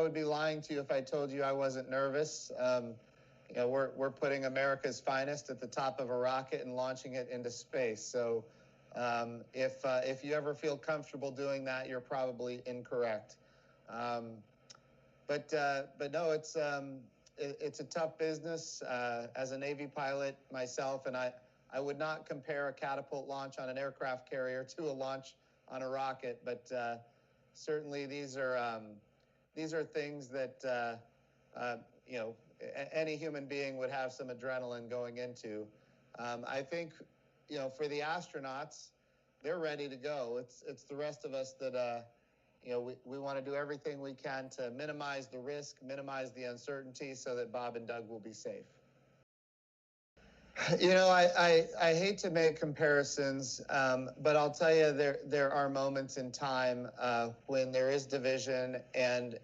I would be lying to you if I told you I wasn't nervous. We're putting America's finest at the top of a rocket and launching it into space. So if you ever feel comfortable doing that, you're probably incorrect. But no, it's a tough business. As a Navy pilot myself, and I would not compare a catapult launch on an aircraft carrier to a launch on a rocket. But certainly these are things that any human being would have some adrenaline going into. I think, for the astronauts, they're ready to go. It's the rest of us that, we want to do everything we can to minimize the risk, minimize the uncertainty so that Bob and Doug will be safe. I hate to make comparisons, but I'll tell you there are moments in time when there is division and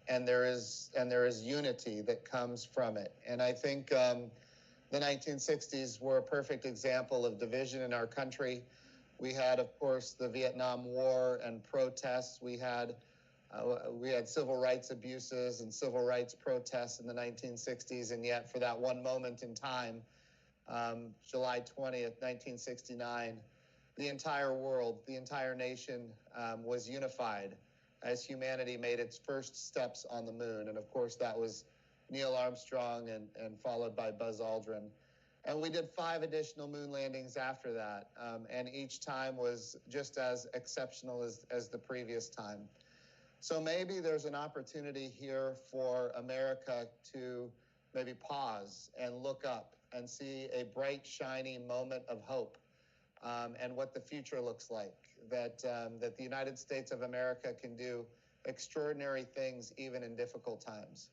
there is unity that comes from it. And I think the 1960s were a perfect example of division in our country. We had, of course, the Vietnam War and protests. We had civil rights abuses and civil rights protests in the 1960s, and yet for that one moment in time, July 20th, 1969, the entire world, the entire nation was unified as humanity made its first steps on the moon. And of course, that was Neil Armstrong and followed by Buzz Aldrin. And we did 5 additional moon landings after that. And each time was just as exceptional as the previous time. So maybe there's an opportunity here for America to maybe pause and look up and see a bright, shiny moment of hope and what the future looks like, that the United States of America can do extraordinary things even in difficult times.